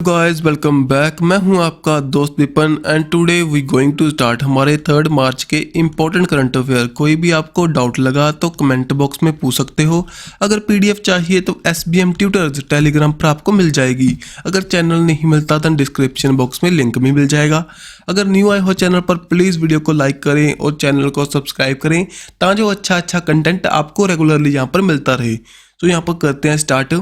Guys, welcome back. मैं हूं आपका दोस्त Vipan and today we going to start हमारे 3 मार्च के इंपॉर्टेंट करंट अफेयर। कोई भी आपको डाउट लगा तो कमेंट बॉक्स में पूछ सकते हो। अगर पीडीएफ चाहिए तो SBM ट्यूटर्स टेलीग्राम पर आपको मिल जाएगी। अगर चैनल नहीं मिलता तो डिस्क्रिप्शन बॉक्स में लिंक भी मिल जाएगा। अगर न्यू आए हो चैनल पर प्लीज़ वीडियो को लाइक करें और चैनल को सब्सक्राइब करें ताकि जो अच्छा कंटेंट आपको रेगुलरली यहाँ पर मिलता रहे। तो यहाँ पर करते हैं स्टार्ट।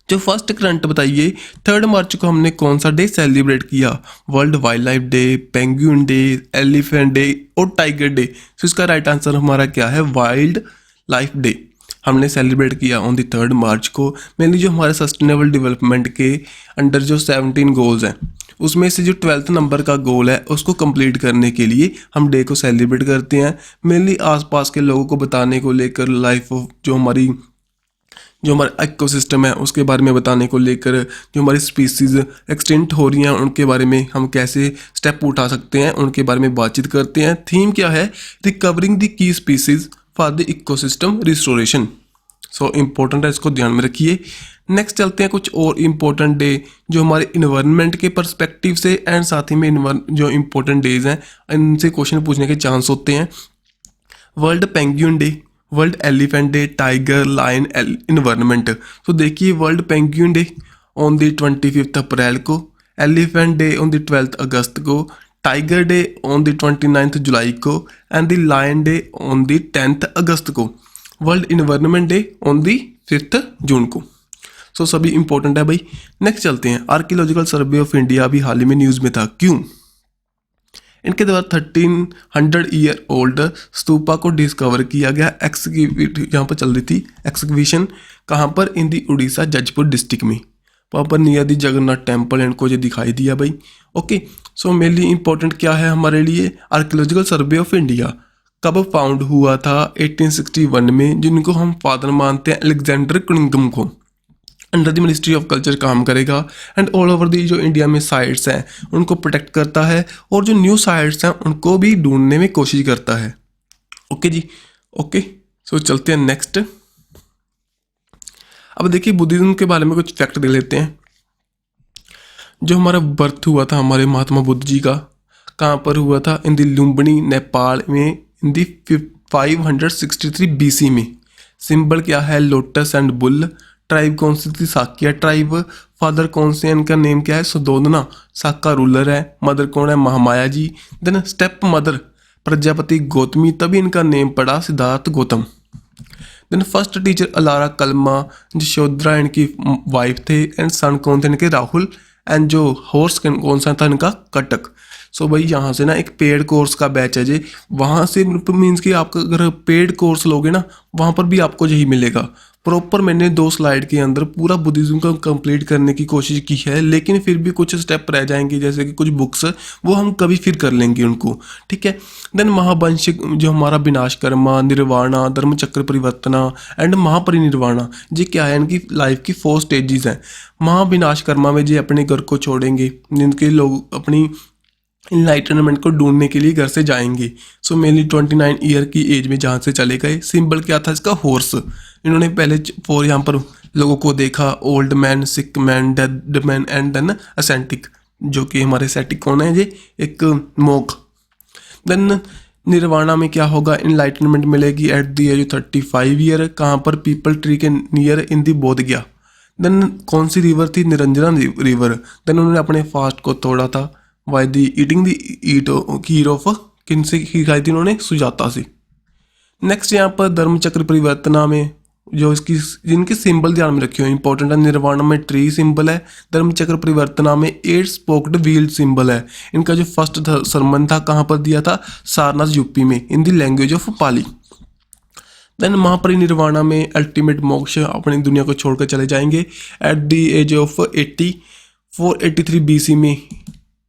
जो फर्स्ट करंट बताइए, 3 मार्च को हमने कौन सा डे सेलिब्रेट किया? World wild life day, penguin day, elephant day और टाइगर डे। तो इसका राइट आंसर हमारा क्या है? वाइल्ड लाइफ डे हमने सेलिब्रेट किया ऑन द 3 मार्च को। मेनली जो हमारे सस्टेनेबल डेवलपमेंट के अंडर जो 17 गोल्स हैं उसमें से जो 12th नंबर का गोल है उसको कंप्लीट करने के लिए हम डे को सेलिब्रेट करते हैं। मेनली आसपास के लोगों को बताने को लेकर, लाइफ ऑफ जो हमारा इकोसिस्टम है उसके बारे में बताने को लेकर, जो हमारी स्पीसीज एक्सटिंक्ट हो रही हैं उनके बारे में हम कैसे स्टेप उठा सकते हैं उनके बारे में बातचीत करते हैं। थीम क्या है? Recovering the key species for the ecosystem restoration. So important है, इसको ध्यान में रखिए। नेक्स्ट चलते हैं कुछ और इम्पोर्टेंट डे जो हमारे इन्वायरमेंट के पर्सपेक्टिव से एंड साथ ही में जो इम्पोर्टेंट डेज हैं इनसे क्वेश्चन पूछने के चांस होते हैं। World penguin day, world elephant day, tiger, lion, environment. तो देखिए, world penguin day on the 25 April को, एलिफेंट डे ऑन द 12 अगस्त को, tiger day on the 29 July को and the lion day on the 10 अगस्त को। World environment day on the 5 June को। So सभी इंपॉर्टेंट है भाई। नेक्स्ट चलते हैं, आर्कियोलॉजिकल सर्वे ऑफ इंडिया अभी हाल ही में न्यूज़ में था। क्यों? इनके द्वारा 1300 ईयर ओल्ड स्तूपा को डिस्कवर किया गया। यहाँ पर चल रही थी एक्सकवीशन। कहाँ पर? In the Orissa Jajpur district में, वहाँ पर नियर दी जगन्नाथ टेम्पल इनको ये दिखाई दिया भाई। ओके, सो मेनली इंपॉर्टेंट क्या है हमारे लिए? आर्कियोलॉजिकल सर्वे ऑफ इंडिया कब फाउंड हुआ था? 1861 में, जिनको हम फादर मानते हैं अलेक्जेंडर कनिंघम को। Under the ministry of culture काम करेगा एंड ऑल ओवर दी जो इंडिया में साइट्स हैं उनको प्रोटेक्ट करता है और जो न्यू साइट्स हैं उनको भी ढूंढने में कोशिश करता है। ओके जी, ओके। सो चलते हैं नेक्स्ट। अब देखिए, बुद्धिज्म के बारे में कुछ फैक्ट देख लेते हैं। जो हमारा बर्थ हुआ था हमारे महात्मा बुद्ध जी का, कहाँ पर हुआ था? इन द लुम्बिनी, नेपाल में, इन दी 563 BC में। सिंबल क्या है? Lotus and bull. ट्राइब कौन सी थी? साकिया ट्राइब। फादर कौन से? इनका नेम क्या है? सुदोधना। साका रूलर है। मदर कौन है? Mahamaya ji. Then step mother Prajapati Gautami, तभी इनका नेम पड़ा Siddhartha Gautam. Then first teacher Alara Kalama, Yashodhara इनकी वाइफ थे। एंड सन कौन थे इनके? राहुल। एंड जो हॉर्स कौन सा था इनका? कटक। सो भाई यहाँ से ना एक पेड कोर्स का बैच है जी, वहाँ से मीन्स कि आपका अगर पेड कोर्स लोगे ना वहाँ पर भी आपको यही मिलेगा। प्रॉपर मैंने 2 स्लाइड के अंदर पूरा बुद्धिज्म को कंप्लीट करने की कोशिश की है, लेकिन फिर भी कुछ स्टेप रह जाएंगे, जैसे कि कुछ बुक्स वो हम कभी फिर कर लेंगे उनको, ठीक है। देन महावंश जो हमारा विनाशकर्मा, निर्वाणा, धर्मचक्र परिवर्तना एंड महापरिनिर्वाणा, ये क्या है? इनकी लाइफ की 4 स्टेजेस हैं। महाविनाशकर्मा में ये अपने घर को छोड़ेंगे, जिनके लोग अपनी इनलाइटनमेंट को ढूंढने के लिए घर से जाएंगे। सो मेनली 29 ईयर की एज में जहाँ से चले गए। सिंबल क्या था इसका? हॉर्स। इन्होंने पहले 4 यहाँ पर लोगों को देखा, old man, sick man, dead man and then ascetic, जो कि हमारे सेटिक कौन है? ये एक मोक। देन निर्वाणा में क्या होगा? इनलाइटनमेंट मिलेगी एट द एज 35 ईयर। कहाँ पर? पीपल ट्री के नियर इन दी बोध गया। देन कौन सी रिवर थी? निरंजना रिवर। देन उन्होंने अपने फास्ट को तोड़ा था why the eating the eat of, किन से खाई थी उन्होंने? सुजाता से। नेक्स्ट यहाँ पर धर्मचक्र परिवर्तना में जो इसकी जिनके सिंबल ध्यान में रखे हो इंपॉर्टेंट है। निर्वाणा में ट्री सिंबल है, धर्मचक्र परिवर्तना में 8 स्पोक्ड व्हील सिंबल है। इनका जो फर्स्ट सरमन था कहाँ पर दिया था? सारनाथ यूपी में, in the language of Pali. Then Mahaparinirvana में अल्टीमेट मोक्ष, अपनी दुनिया को छोड़कर चले जाएंगे at the age of 483 BC में।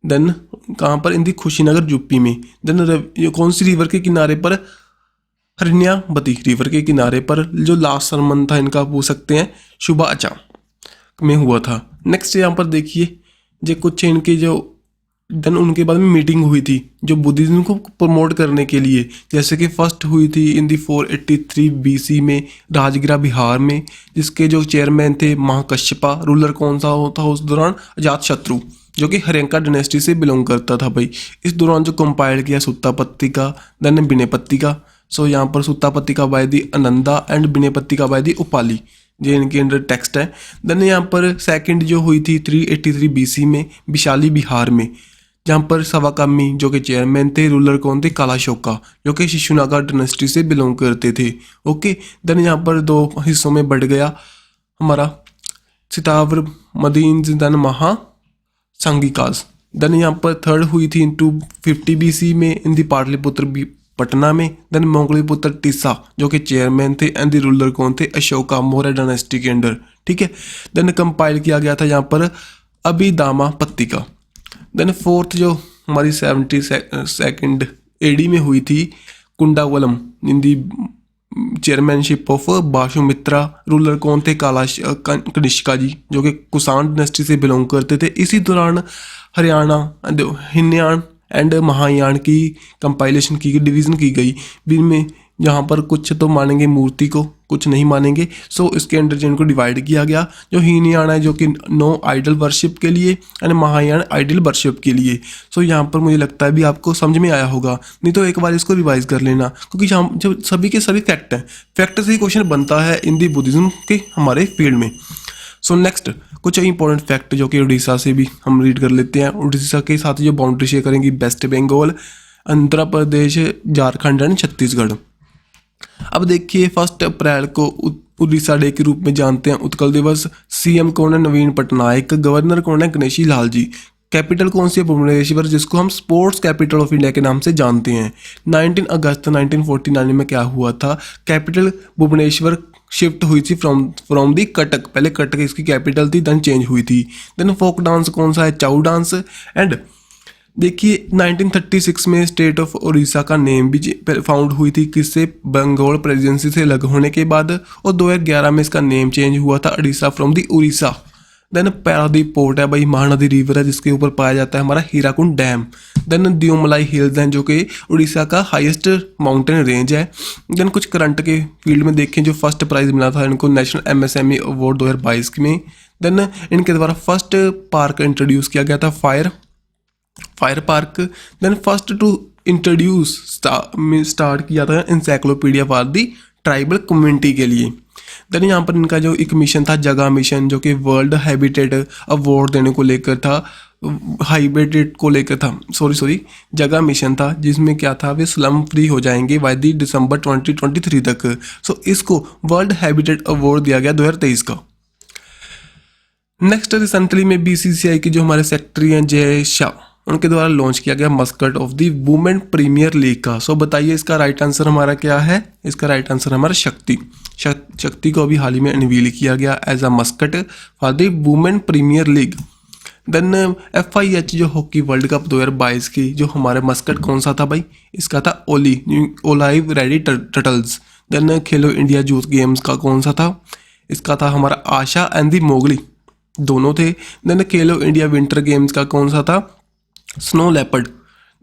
देन कहाँ पर? इन दी खुशीनगर यूपी में। देन कौन सी रिवर के किनारे पर? हरिण्यावती रिवर के किनारे पर। जो लास्ट सरमन था इनका पूछ सकते हैं, शुभाचा में हुआ था। नेक्स्ट यहाँ पर देखिए, ये कुछ इनके जो देन उनके बाद में मीटिंग हुई थी जो बुद्धिज्म को प्रमोट करने के लिए, जैसे कि फर्स्ट हुई थी इन दी 483 BC में राजगिरा बिहार में, जिसके जो चेयरमैन थे महाकश्यपा। रूलर कौन सा होता उस दौरान? अजातशत्रु, जो कि हर्यंका डायनेस्टी से बिलोंग करता था भाई। इस दौरान जो कंपाइल किया सुत्ता पत्तिका, देन विनय पत्रिका। सो यहाँ पर सुत्ता पत्रिका by the Ananda and Vinay Patrika by the Upali, जो इनके अंडर टेक्स्ट है। देन यहाँ पर सेकंड जो हुई थी 383 BC में विशाली बिहार में, जहाँ पर सवाकामी जो कि चेयरमैन थे। रूलर कौन थे? कालाशोका, जो कि शिशुनागा डायनेस्टी से बिलोंग करते थे। ओके, देन यहाँ पर 2 हिस्सों में बढ़ गया हमारा सितावर मदीन, देन महा संगिकास। देन यहाँ पर थर्ड हुई थी इन 250 BC में इन दी पाटलिपुत्र पटना में। देन मोगलीपुत्र टिस्सा, जो कि चेयरमैन थे एंड दी रूलर कौन थे? अशोका, मौर्य डायनेस्टी के अंडर। ठीक है, देन कंपाइल किया गया था यहाँ पर अभिदामा पत्रिका। देन फोर्थ जो हमारी 72nd AD में हुई थी कुंडावलम इन दी चेयरमैनशिप ऑफ बाशुमित्रा। रूलर कौन थे? कनिष्का जी, जो कि कुषाण डायनेस्टी से बिलोंग करते थे। इसी दौरान हरियाणा, हिन्याण एंड महायान की कंपाइलेशन की, डिवीज़न की गई, जिनमें जहाँ पर कुछ तो मानेंगे मूर्ति को, कुछ नहीं मानेंगे। सो इसके अंडर जिनको डिवाइड किया गया, जो हीनयान है जो कि नो आइडल वर्शिप के लिए एंड महायान आइडल वर्शिप के लिए। सो यहाँ पर मुझे लगता है भी आपको समझ में आया होगा, नहीं तो एक बार इसको रिवाइज कर लेना, क्योंकि यहाँ जो सभी के सभी फैक्ट हैं, फैक्ट से ही क्वेश्चन बनता है इन दी बुद्धिज्म के हमारे फील्ड में। सो नेक्स्ट कुछ इंपॉर्टेंट फैक्ट जो कि उड़ीसा से भी हम रीड कर लेते हैं। उड़ीसा के साथ जो बाउंड्री शेयर करेंगी वेस्ट बंगाल, आंध्र प्रदेश, झारखंड एंड छत्तीसगढ़। अब देखिए 1 अप्रैल को उड़ीसा डे के रूप में जानते हैं, उत्कल दिवस। CM कौन है? नवीन पटनायक। गवर्नर कौन है? गणेशी लाल जी। कैपिटल कौन सी है? भुवनेश्वर, जिसको हम स्पोर्ट्स कैपिटल ऑफ इंडिया के नाम से जानते हैं। 19 अगस्त 1949 में क्या हुआ था? कैपिटल भुवनेश्वर शिफ्ट हुई थी फ्रॉम दी कटक। पहले कटक इसकी कैपिटल थी, देन चेंज हुई थी। देन फोक डांस कौन सा है? चाउ डांस। एंड देखिए 1936 में स्टेट ऑफ उड़ीसा का नेम भी फाउंड हुई थी, किससे? बंगाल प्रेसिडेंसी से अलग होने के बाद। और 2011 में इसका नेम चेंज हुआ था Orissa from the Orissa. Then Paradip port है भाई, महानदी रिवर है, जिसके ऊपर पाया जाता है हमारा हीराकुंड डैम। देन दियोमलाई हिल्स हैं, जो कि उड़ीसा का हाईएस्ट माउंटेन रेंज है। देन कुछ करंट के फील्ड में देखें, जो फर्स्ट प्राइज मिला था इनको नेशनल MSME अवार्ड 2022 में। देन इनके द्वारा फर्स्ट पार्क इंट्रोड्यूस किया गया था, fire park. Then first to introduce start किया था encyclopedia for the tribal community के लिए। देन यहाँ पर इनका जो एक मिशन था जगह मिशन, जो कि वर्ल्ड हैबिटेट अवार्ड देने को लेकर था, हैबिटेट को लेकर था, सॉरी जगह मिशन था, जिसमें क्या था? वे स्लम फ्री हो जाएंगे बाय दी दिसंबर 2023 तक। सो इसको वर्ल्ड हैबिटेट अवार्ड दिया गया 2023 का। नेक्स्ट रिसेंटली में BCCI की जो हमारे सेक्रेटरी हैं जय शाह, उनके द्वारा लॉन्च किया गया Muscat of the women premier league का। सो बताइए इसका राइट आंसर हमारा क्या है? इसका राइट आंसर हमारा शक्ति को अभी हाल ही में अनवील किया गया as a mascot for the women premier league. Then FIH जो हॉकी वर्ल्ड कप 2022 की जो हमारे मस्कट कौन सा था भाई? इसका था ओलाइव रेडी टर्टल्स। देन खेलो इंडिया यूथ गेम्स का कौन सा था? इसका था हमारा आशा एंड दी मोगली, दोनों थे। देन खेलो इंडिया विंटर गेम्स का कौन सा था? Snow leopard.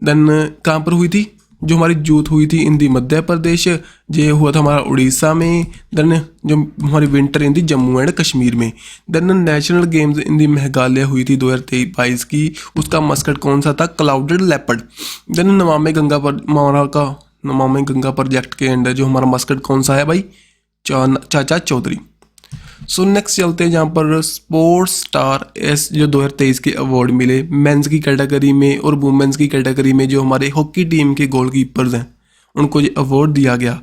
देन कहाँ पर हुई थी? जो हमारी यूथ हुई थी इन दी मध्य प्रदेश, ये हुआ था हमारा उड़ीसा में। देन जो हमारी winter in the Jammu and Kashmir में। देन नेशनल गेम्स इन दी मेघालय हुई थी 2023 की, उसका मस्कट कौन सा था? Clouded leopard. Then Namami Ganga project के अंडर जो हमारा मस्कट कौन सा है भाई? चाचा चौधरी। सो नेक्स्ट चलते हैं जहाँ पर स्पोर्ट्स स्टार एस जो 2023 के अवार्ड मिले मेंस की कैटेगरी में और वुमेन्स की कैटेगरी में, जो हमारे हॉकी टीम के गोलकीपर्स हैं उनको ये अवार्ड दिया गया।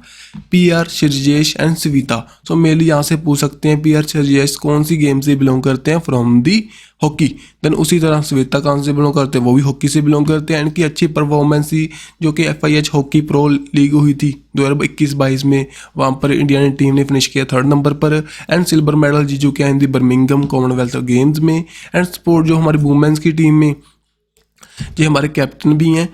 PR Sreejesh and Savita. So mainly यहाँ से पूछ सकते हैं PR श्रीजेश कौन सी गेम से बिलोंग करते हैं? From the hockey. देन उसी तरह सविता कहाँ से बिलोंग करते हैं? वो भी हॉकी से बिलोंग करते हैं। इनकी अच्छी परफॉर्मेंस थी जो कि FIH हॉकी प्रो लीग हुई थी 2021-22 में, वहाँ पर इंडियन टीम ने फिनिश किया 3rd नंबर पर एंड सिल्वर मेडल जीत चुके हैं इन दी बर्मिंघम कॉमनवेल्थ गेम्स में। एंड स्पोर्ट जो हमारी वुमेन्स की टीम में ये हमारे कैप्टन भी हैं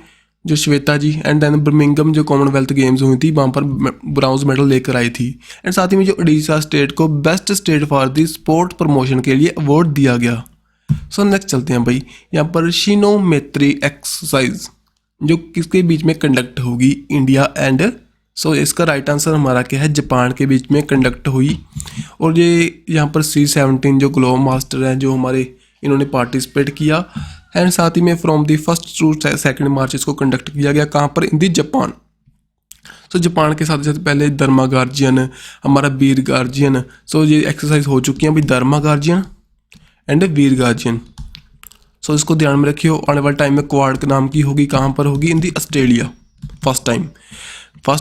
जो श्वेता जी, एंड देन बर्मिंघम जो कॉमनवेल्थ गेम्स हुई थी वहाँ पर ब्राउन्ज मेडल लेकर आई थी। एंड साथ ही में जो उड़ीसा स्टेट को best state for the sport promotion के लिए अवार्ड दिया गया। सो नेक्स्ट चलते हैं भाई, यहाँ पर शिनोमेट्री एक्सरसाइज जो किसके बीच में कंडक्ट होगी, इंडिया एंड, सो इसका राइट आंसर हमारा क्या है, जापान के बीच में कंडक्ट हुई। और ये यहाँ पर C-17 जो ग्लोब मास्टर हैं जो हमारे, इन्होंने पार्टिसिपेट किया। एंड साथ ही में फ्रॉम दी 1 टू 2 मार्च इसको कंडक्ट किया गया, कहाँ पर, in the Japan. So Japan के साथ साथ पहले धर्मा गार्जियन, हमारा वीर गार्जियन, सो ये एक्सरसाइज हो चुकी हैं भाई, धर्मा गार्जियन एंड वीर गार्जियन। सो इसको ध्यान में रखियो, आने वाले टाइम में क्वाड के नाम की होगी, कहाँ पर होगी, in the Australia, first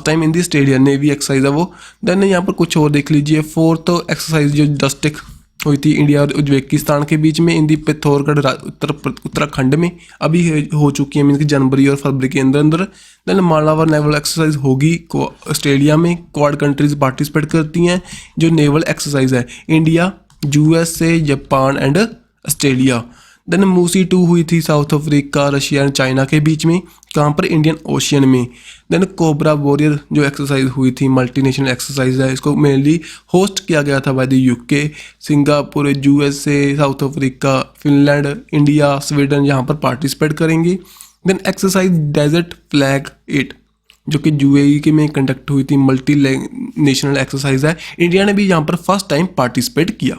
time in the Australia navy exercise है वो। देन यहाँ पर कुछ और देख लीजिए, 4th एक्सरसाइज जो डस्टिक हुई थी इंडिया और उज्बेकिस्तान के बीच में, इन दी पिथौरगढ़ उत्तराखंड में अभी हो चुकी है, मीन की जनवरी और फरवरी के अंदर। देन मालावर नेवल एक्सरसाइज होगी ऑस्ट्रेलिया में, क्वाड कंट्रीज पार्टिसिपेट करती हैं, जो नेवल एक्सरसाइज है, India, USA, Japan and Australia. Then Mosi 2 हुई थी South Africa, Russia and China के बीच में, कहाँ पर, इंडियन ओशियन में। देन कोबरा वॉरियर जो एक्सरसाइज हुई थी, मल्टीनेशनल एक्सरसाइज है, इसको मेनली होस्ट किया गया था by the UK, Singapore, USA, south Africa, Finland, India, Sweden यहाँ पर पार्टिसिपेट करेंगी। देन एक्सरसाइज डेजर्ट फ्लैग 8 जो कि UAE के में कंडक्ट हुई थी, मल्टी नेशनल एक्सरसाइज है, इंडिया ने भी यहाँ पर फर्स्ट टाइम पार्टिसिपेट किया।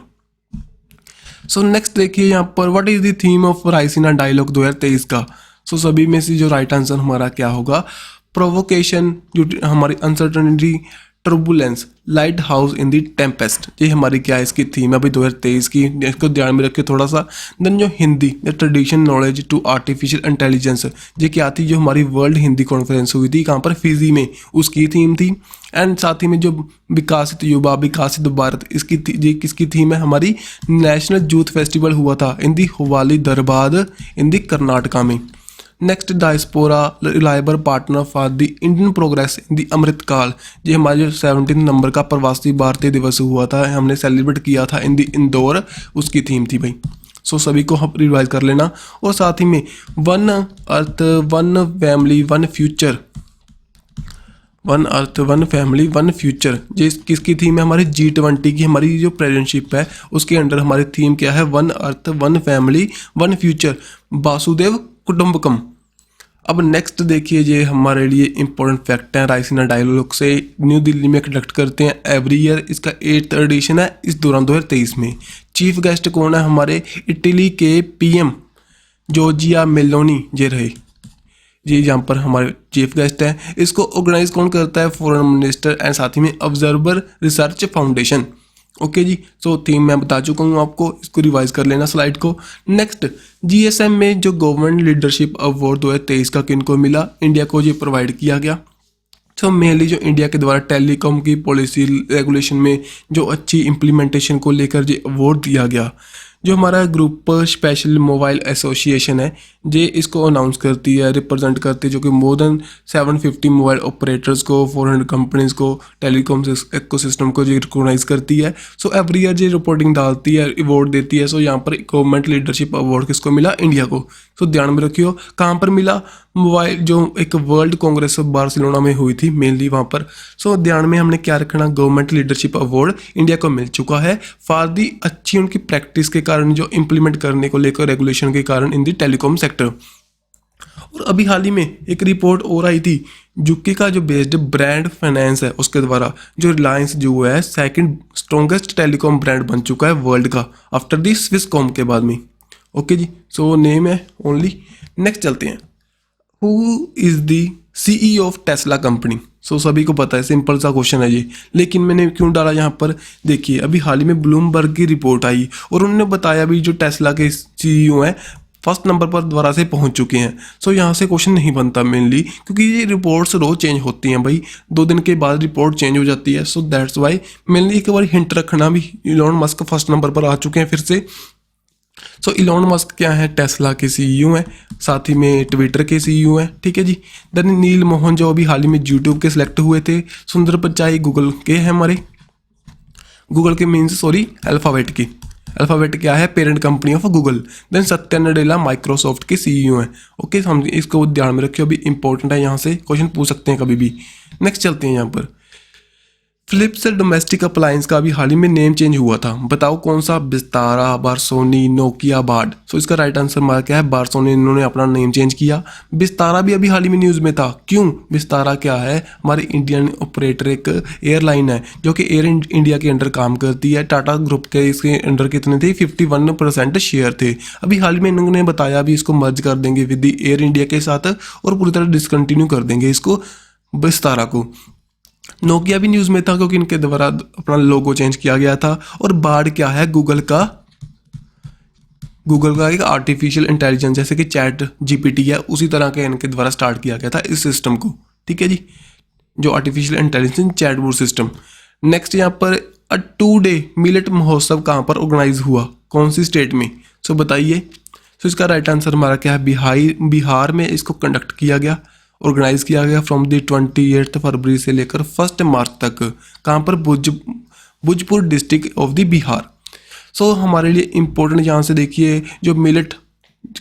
सो नेक्स्ट देखिए यहाँ पर, what is the theme of Raisina dialogue 2023 का। सो सभी में से जो राइट आंसर हमारा क्या होगा, प्रोवोकेशन, जो हमारी uncertainty, turbulence, light house in the Tempest, ये हमारी क्या है, इसकी थीम है अभी 2023 की, इसको ध्यान में रखिए थोड़ा सा। देन जो Hindi, the tradition knowledge to artificial intelligence, ये क्या थी, जो हमारी वर्ल्ड हिंदी कॉन्फ्रेंस हुई थी, कहाँ पर, फिजी में, उसकी थीम थी। एंड साथ ही में जो विकासित युवा विकासित भारत, इसकी ये किसकी थीम है, हमारी नेशनल यूथ फेस्टिवल हुआ था इन दी हुवाली दरबार इन दी कर्नाटका में। Next diaspora reliable partner for the Indian progress in the Amritkaal, ये हमारे जो 17 नंबर का प्रवासी भारतीय दिवस हुआ था, हमने सेलिब्रेट किया था इन दी इंदौर, उसकी थीम थी भाई। सो सभी को हम रिवाइज कर लेना। और साथ ही में one earth one family one future, one earth one family one future, ये किसकी थीम है, हमारी G20 की हमारी जो प्रेसिडेंटशिप है उसके अंडर हमारी थीम क्या है, one earth one family one future, Vasudhaiva Kutumbakam. अब नेक्स्ट देखिए, ये हमारे लिए इंपॉर्टेंट फैक्ट है, रायसीना डायलॉग से न्यू दिल्ली में कंडक्ट करते हैं एवरी ईयर, इसका 8th एडिशन है इस दौरान 2023 में। चीफ गेस्ट कौन है, हमारे इटली के PM जॉर्जिया मेलोनी ये रहे, ये यहाँ पर हमारे चीफ गेस्ट हैं। इसको ऑर्गेनाइज कौन करता है, फॉरेन मिनिस्टर एंड साथ ही में observer research foundation. Okay ji, so theme मैं बता चुका हूँ आपको, इसको रिवाइज कर लेना स्लाइड को। नेक्स्ट, GSM में जो गवर्नमेंट लीडरशिप अवार्ड 2023 का किनको मिला, इंडिया को ये प्रोवाइड किया गया। सो मेनली जो इंडिया के द्वारा टेलीकॉम की पॉलिसी रेगुलेशन में जो अच्छी इम्प्लीमेंटेशन को लेकर ये अवार्ड दिया गया। जो हमारा ग्रुप स्पेशल मोबाइल एसोसिएशन है, ये इसको अनाउंस करती है, रिप्रेजेंट करती है, जो कि मोर देन 750 मोबाइल ऑपरेटर्स को, 400 कंपनीज को, टेलीकॉम इकोसिस्टम को ये रिकॉग्नाइज करती है। सो एवरी ईयर ये रिपोर्टिंग डालती है, अवार्ड देती है। सो यहाँ पर गवर्नमेंट लीडरशिप अवार्ड किसको मिला, इंडिया को। सो ध्यान में रखियो कहाँ पर मिला, मोबाइल जो एक वर्ल्ड कांग्रेस ऑफ बार्सिलोना में हुई थी मेनली वहाँ पर। सो ध्यान में हमने क्या रखना, गवर्नमेंट लीडरशिप अवार्ड इंडिया को मिल चुका है फॉर दी अच्छी उनकी प्रैक्टिस के कारण, जो इम्प्लीमेंट करने को लेकर रेगुलेशन के कारण इन दी टेलीकॉम सेक्टर। और अभी हाल ही में एक रिपोर्ट और आई थी, यूके का जो बेस्ड ब्रांड फाइनेंस है उसके द्वारा, जो रिलायंस जो है सेकंड स्ट्रॉन्गेस्ट टेलीकॉम ब्रांड बन चुका है वर्ल्ड का आफ्टर दी स्विसकॉम के बाद में। ओके जी, सो नेम है ओनली। नेक्स्ट चलते हैं, who is the CEO of Tesla company. So सभी को पता है, सिंपल सा क्वेश्चन है ये, लेकिन मैंने क्यों डाला यहाँ पर, देखिए अभी हाल ही में ब्लूमबर्ग की रिपोर्ट आई और उन्होंने बताया भी जो टेस्ला के CEO हैं फर्स्ट नंबर पर दोबारा से पहुंच चुके हैं। सो यहाँ से क्वेश्चन नहीं बनता मेनली, क्योंकि ये रिपोर्ट्स रोज चेंज होती हैं भाई, 2 दिन के बाद रिपोर्ट चेंज हो जाती है। सो दैट्स वाई मेनली एक बार हिंट रखना भी, इलॉन मस्क फर्स्ट नंबर पर आ चुके हैं फिर से। सो इलॉन मस्क क्या है, टेस्ला के CEO हैं, साथ ही में ट्विटर के CEO हैं, ठीक है जी। देन नील मोहन जो अभी हाल ही में यूट्यूब के सिलेक्ट हुए थे। सुंदर पिचाई गूगल के हैं हमारे, गूगल के मीन्स सॉरी अल्फाबेट की, अल्फाबेट क्या है, parent company of Google. Then Satya Nadella Microsoft के CEO हैं। ओके, हम इसको ध्यान में रखियो, अभी इंपॉर्टेंट है, यहाँ से क्वेश्चन पूछ सकते हैं कभी भी। नेक्स्ट चलते हैं यहाँ पर, फिलिप्स डोमेस्टिक अप्लायंस का अभी हाल ही में नेम चेंज हुआ था, बताओ कौन सा? बिस्तारा, बारसोनी, नोकिया, बार्ड। सो इसका राइट आंसर हमारा क्या है? बारसोनी। इन्होंने अपना नेम चेंज किया। बिस्तारा भी अभी हाल ही में न्यूज़ में था। क्यों? बिस्तारा क्या है? हमारी इंडियन ऑपरेटर एक एयरलाइन है जो कि एयर इंडिया के अंडर काम करती है। टाटा ग्रुप के इसके अंडर कितने थे? 51% शेयर थे। अभी हाल ही में इन्होंने बताया अभी इसको मर्ज कर देंगे विद एयर इंडिया के साथ और पूरी तरह डिसकंटिन्यू कर देंगे इसको, बिस्तारा को। नोकिया भी न्यूज़ में था क्योंकि इनके द्वारा अपना लोगो चेंज किया गया था। और बार्ड क्या है? गूगल का एक आर्टिफिशियल इंटेलिजेंस, जैसे कि चैट जीपीटी है, उसी तरह के इनके द्वारा स्टार्ट किया गया था इस सिस्टम को। ठीक है जी, जो artificial intelligence chatbot system. Next यहाँ पर 2 डे मिलेट महोत्सव कहाँ पर ऑर्गेनाइज हुआ? कौन सी स्टेट में? सो बताइए। सो इसका राइट आंसर हमारा क्या है? बिहार में इसको कंडक्ट किया गया, ऑर्गेनाइज किया गया फ्रॉम दी 28 फरवरी से लेकर 1 मार्च तक। कहाँ पर? Bhojpur district of the Bihar. So हमारे लिए इम्पोर्टेंट यहाँ से देखिए, जो मिलेट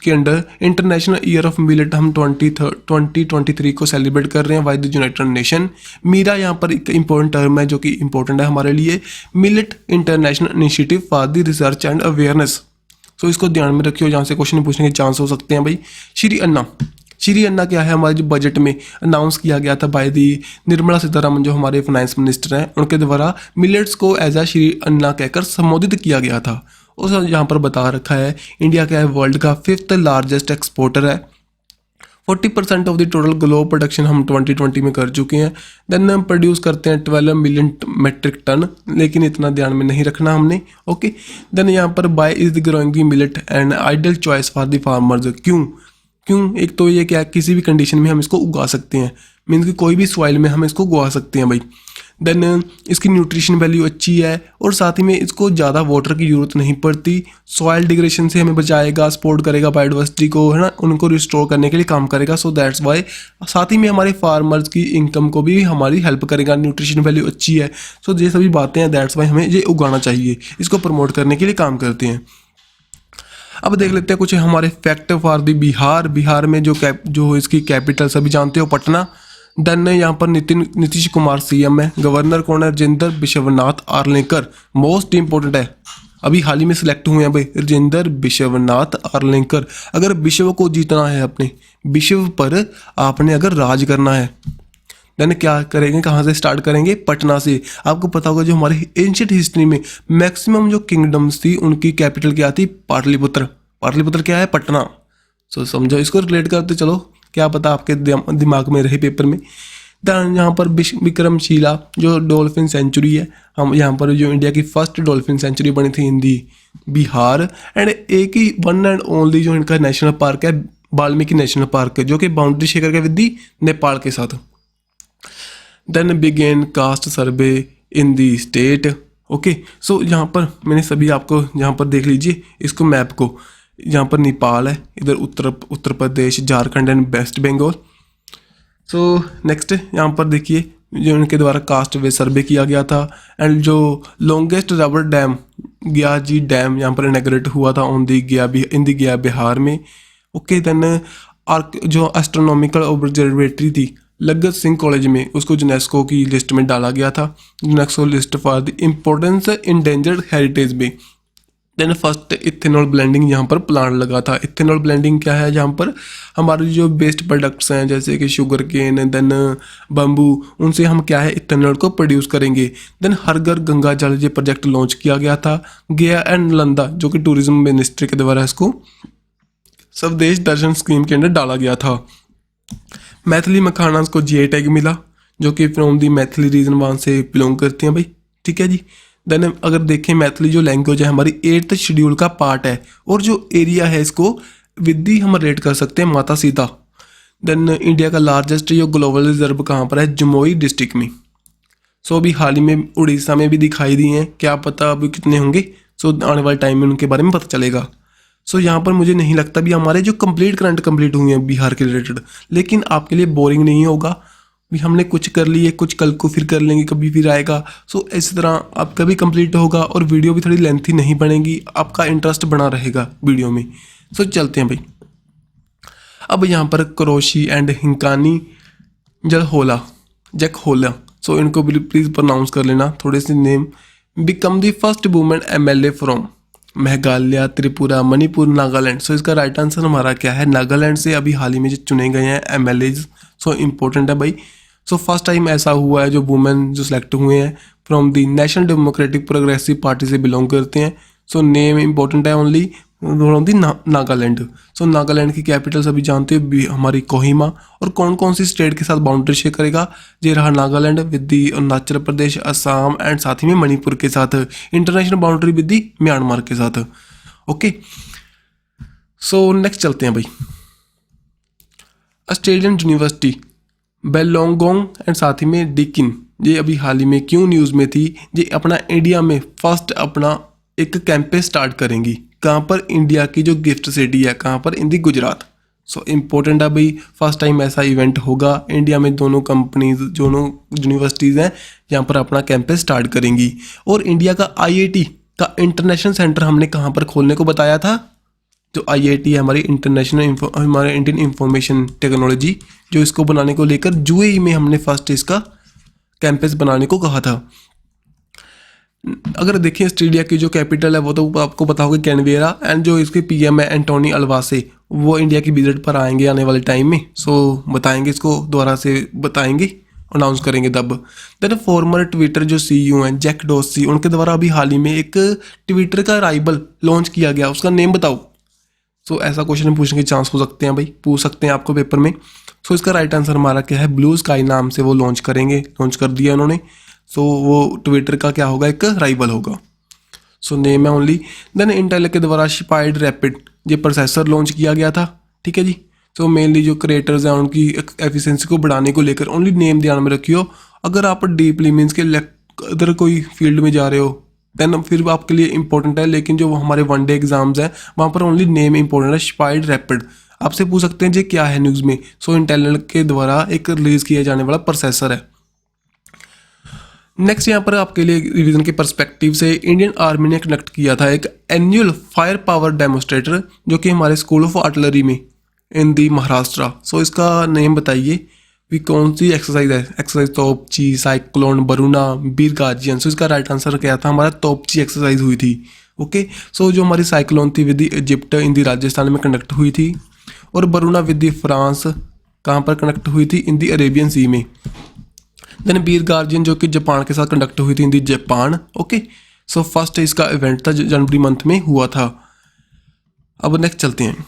के under international year of millet हम 2023 को सेलिब्रेट कर रहे हैं by the United Nation. Meera यहाँ पर एक इंपॉर्टेंट टर्म है जो कि इंपॉर्टेंट है हमारे लिए, millet international initiative for the research and awareness. So इसको ध्यान में रखियो, जहाँ से क्वेश्चन पूछने के चांस हो सकते हैं भाई। श्री अन्ना क्या है? हमारे जो बजट में अनाउंस किया गया था बाय दी निर्मला सीतारमन, जो हमारे फाइनेंस मिनिस्टर हैं, उनके द्वारा मिलेट्स को एज आ श्री अन्ना कहकर संबोधित किया गया था। और यहाँ पर बता रखा है इंडिया क्या है? वर्ल्ड का 5th लार्जेस्ट एक्सपोर्टर है। 40% of the total global production हम 2020 में कर चुके हैं। देन हम प्रोड्यूस करते हैं 12 मिलियन मेट्रिक टन, लेकिन इतना ध्यान में नहीं रखना हमने। ओके, देन यहाँ पर by is the growing millet and ideal choice for the farmers. क्यों? एक तो ये क्या, किसी भी कंडीशन में हम इसको उगा सकते हैं, मीन्स कि कोई भी सॉइल में हम इसको उगा सकते हैं भाई। देन इसकी न्यूट्रिशन वैल्यू अच्छी है और साथ ही में इसको ज़्यादा वाटर की ज़रूरत नहीं पड़ती। सॉइल डिग्रेडेशन से हमें बचाएगा, सपोर्ट करेगा बायोडाइवर्सिटी को, है ना, उनको रिस्टोर करने के लिए काम करेगा। सो दैट्स वाई साथ ही में हमारे फार्मर्स की इनकम को भी हमारी हेल्प करेगा। न्यूट्रिशन वैल्यू अच्छी है। सो ये सभी बातें हैं, दैट्स वाई हमें ये उगाना चाहिए, इसको प्रमोट करने के लिए काम करते हैं। अब देख लेते हैं कुछ हमारे fact for the Bihar. Bihar में जो इसकी कैपिटल सभी जानते हो, पटना। देन यहाँ पर नीतीश कुमार सीएम है। गवर्नर कौन है? राजेंद्र विश्वनाथ आर्लेकर। मोस्ट इंपॉर्टेंट है, अभी हाल ही में सिलेक्ट हुए हैं भाई, राजेंद्र विश्वनाथ आर्लेकर। अगर विश्व को जीतना है, अपने विश्व पर आपने अगर राज करना है, देन क्या करेंगे? कहाँ से स्टार्ट करेंगे? पटना से। आपको पता होगा जो हमारे एंशिएंट हिस्ट्री में मैक्सिमम जो किंगडम्स थी उनकी कैपिटल क्या थी? पाटलिपुत्र। पाटलिपुत्र क्या है? पटना। सो समझो, इसको रिलेट करते चलो, क्या पता आपके दिमाग में रहे पेपर में। देन यहाँ पर विक्रमशिला जो डॉल्फिन सेंचुरी है, हम यहाँ पर जो इंडिया की फर्स्ट डॉल्फिन सेंचुरी बनी थी इन दी बिहार। एंड एक ही वन एंड ओनली जो इनका नेशनल पार्क है, वाल्मीकि नेशनल पार्क है, जो कि बाउंड्री शेयर कर विद नेपाल के साथ। Then began caste survey in the state. Okay, so यहाँ पर मैंने सभी आपको यहाँ पर देख लीजिए इसको मैप को। यहाँ पर नेपाल है, इधर Uttar Pradesh, Jharkhand and west Bengal. So next यहाँ पर देखिए जो इनके द्वारा कास्ट वे सर्वे किया गया था। एंड जो longest rubber dam Gayaji dam यहाँ पर इनॉग्रेट हुआ था ऑन दी गया बिहार में। ओके, देन जो एस्ट्रोनॉमिकल ऑब्जर्वेटरी थी लगत सिंह कॉलेज में, उसको यूनेस्को की लिस्ट में डाला गया था, UNESCO list for the importance endangered heritage में। देन फर्स्ट इथेनॉल ब्लेंडिंग यहाँ पर प्लांट लगा था। इथेनॉल ब्लेंडिंग क्या है? जहाँ पर हमारे जो बेस्ट प्रोडक्ट्स हैं जैसे कि शुगर केन, देन बम्बू, उनसे हम क्या है इथेनॉल को प्रोड्यूस करेंगे। देन हर घर गंगा जल ये प्रोजेक्ट लॉन्च किया गया था। गया एंड नालंदा जो कि टूरिज्म मिनिस्ट्री के द्वारा इसको स्वदेश दर्शन स्कीम के अंदर डाला गया था। मैथिली मखाना को जीआई टैग मिला, जो कि फ्रॉम दी मैथिली रीजन वहाँ से बिलोंग करती हैं भाई। ठीक है जी। देन अगर देखें मैथिली जो लैंग्वेज है हमारी 8th शेड्यूल का पार्ट है, और जो एरिया है इसको विद्धि हम रेट कर सकते हैं माता सीता। देन इंडिया का लार्जेस्ट जो ग्लोबल रिजर्व कहाँ पर है? जमुई डिस्ट्रिक्ट में। सो अभी हाल ही में उड़ीसा में भी दिखाई दी हैं, क्या पता अभी कितने होंगे। सो आने वाले टाइम में उनके बारे में पता चलेगा। सो यहाँ पर मुझे नहीं लगता भी हमारे जो करंट कंप्लीट हुए हैं बिहार के रिलेटेड, लेकिन आपके लिए बोरिंग नहीं होगा भी। हमने कुछ कर लिए, कुछ कल को फिर कर लेंगे, कभी फिर आएगा। सो इस तरह आपका भी कंप्लीट होगा और वीडियो भी थोड़ी लेंथी नहीं बनेगी, आपका इंटरेस्ट बना रहेगा वीडियो में। सो चलते हैं भाई। अब यहाँ पर क्रोशी एंड हिंकानी जखहोला सो इनको भी प्लीज़ प्रोनाउंस कर लेना थोड़े से name. Become the first women MLA from Meghalaya, Tripura, Manipur, Nagaland. So इसका राइट आंसर हमारा क्या है, नागालैंड से अभी हाल ही में जो चुने गए हैं MLAs। सो इम्पोर्टेंट है भाई। सो फर्स्ट टाइम ऐसा हुआ है जो वुमेन जो सिलेक्ट हुए हैं from the national democratic progressive party से बिलोंग करते हैं। सो नेम इंपॉर्टेंट है ओनली फ्रॉम दी नागालैंड। सो नागालैंड की कैपिटल सभी जानते हो हमारी कोहिमा। और कौन कौन सी स्टेट के साथ बाउंड्री शेयर करेगा, ये रहा Nagaland with the Arunachal Pradesh, Assam and साथ ही में मणिपुर के साथ। International boundary with the Myanmar के साथ। ओके, सो नेक्स्ट चलते हैं भाई। ऑस्ट्रेलियन यूनिवर्सिटी बेलोंगोंग एंड साथ ही में डिकिन, ये अभी हाल ही में क्यों न्यूज़ में थी, ये अपना इंडिया में फर्स्ट अपना एक कैंपस स्टार्ट करेंगी। कहाँ पर, इंडिया की जो गिफ्ट सिटी है, कहाँ पर, in the Gujarat. So important है भाई, फर्स्ट टाइम ऐसा इवेंट होगा इंडिया में, दोनों कंपनीज दोनों यूनिवर्सिटीज़ हैं यहाँ पर अपना कैंपस स्टार्ट करेंगी। और इंडिया का IIT का इंटरनेशनल सेंटर हमने कहाँ पर खोलने को बताया था, जो IIT है हमारी हमारे इंडियन इंफॉर्मेशन टेक्नोलॉजी, जो इसको बनाने को लेकर UAE में हमने फर्स्ट इसका कैंपस बनाने को कहा था। अगर देखें ऑस्ट्रेलिया की जो कैपिटल है वो तो आपको पता होगा कैनवेरा, एंड जो इसके PM है एंटोनी अल्वासे, वो इंडिया की विजिट पर आएंगे आने वाले टाइम में। सो बताएंगे, इसको दोबारा से बताएंगे, अनाउंस करेंगे तब। देन फॉर्मर ट्विटर जो CEO हैं जैक डॉर्सी, उनके द्वारा अभी हाल ही में एक ट्विटर का राइवल लॉन्च किया गया, उसका नेम बताओ। सो ऐसा क्वेश्चन पूछने के चांस हो सकते हैं भाई, पूछ सकते हैं आपको पेपर में। सो इसका राइट आंसर हमारा क्या है, ब्लू स्काई नाम से वो लॉन्च करेंगे, लॉन्च कर दिया उन्होंने। सो वो ट्विटर का क्या होगा, एक राइवल होगा। सो नेम है ओनली। देन इंटेल के द्वारा शिपाइड रैपिड ये प्रोसेसर लॉन्च किया गया था, ठीक है जी। सो मेनली जो क्रिएटर्स हैं उनकी एफिशिएंसी को बढ़ाने को लेकर, ओनली नेम ध्यान में रखियो। अगर आप डीपली मीन्स के अदर कोई फील्ड में जा रहे हो देन फिर आपके लिए इंपॉर्टेंट है, लेकिन जो हमारे वनडे एग्जाम्स हैं वहाँ पर ओनली नेम इंपॉर्टेंट है, शिपाइड रैपिड। आपसे पूछ सकते हैं जी क्या है न्यूज़ में। सो इंटेल के द्वारा एक रिलीज किया जाने वाला प्रोसेसर है। नेक्स्ट यहाँ पर आपके लिए रिवीजन के पर्सपेक्टिव से इंडियन आर्मी ने कंडक्ट किया था एक एनुअल फायर पावर डेमोस्ट्रेटर, जो कि हमारे स्कूल ऑफ आर्टिलरी में इन दी महाराष्ट्र। सो इसका नेम बताइए भी कौन सी एक्सरसाइज है। एक्सरसाइज तोपची, साइक्लोन, बरूना, बीर गार्जियन। सो इसका राइट आंसर क्या था हमारा, तोपची एक्सरसाइज हुई थी। ओके, सो जो हमारी साइक्लोन थी विद इजिप्ट इन दी राजस्थान में कंडक्ट हुई थी, और बरूना विद दी फ्रांस कहाँ पर कंडक्ट हुई थी, इन दी अरेबियन सी में। देन बीर गार्जियन जो कि जापान के साथ कंडक्ट हुई थी इन दी जापान। ओके, सो फर्स्ट इसका इवेंट था जनवरी मंथ में हुआ था। अब नेक्स्ट चलते हैं।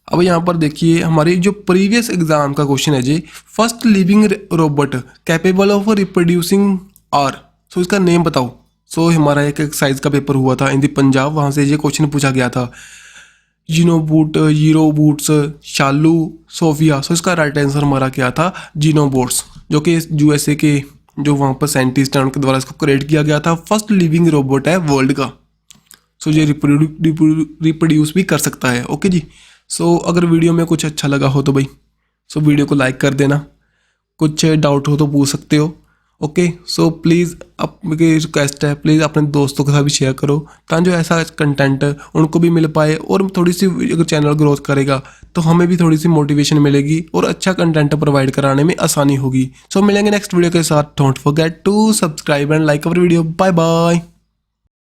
अब यहाँ पर देखिए हमारी जो प्रीवियस एग्जाम का क्वेश्चन है ji, first living robot capable of reproducing are. So इसका नेम बताओ। सो हमारा एक एक्सरसाइज का पेपर हुआ था इन दी पंजाब, वहाँ से ये क्वेश्चन पूछा गया था। जीनोबूट, यूरोबूट्स, शालू, सोफिया। सो इसका राइट आंसर हमारा क्या था, जीनोबोट्स, जो कि USA के जो वहाँ पर साइंटिस्ट हैं उनके द्वारा इसको क्रिएट किया गया था। फर्स्ट लिविंग रोबोट है वर्ल्ड का। सो ये रिप्रोड्यूस भी कर सकता है। ओके जी। सो अगर वीडियो में कुछ अच्छा लगा हो तो भाई सो वीडियो को लाइक कर देना, कुछ डाउट हो तो पूछ सकते हो। ओके, सो प्लीज़ आपकी रिक्वेस्ट है, प्लीज़ अपने दोस्तों के साथ भी शेयर करो ताकि जो ऐसा कंटेंट उनको भी मिल पाए, और थोड़ी सी अगर चैनल ग्रोथ करेगा तो हमें भी थोड़ी सी मोटिवेशन मिलेगी और अच्छा कंटेंट प्रोवाइड कराने में आसानी होगी। सो मिलेंगे नेक्स्ट वीडियो के साथ। Don't forget to subscribe and like our video. Bye bye.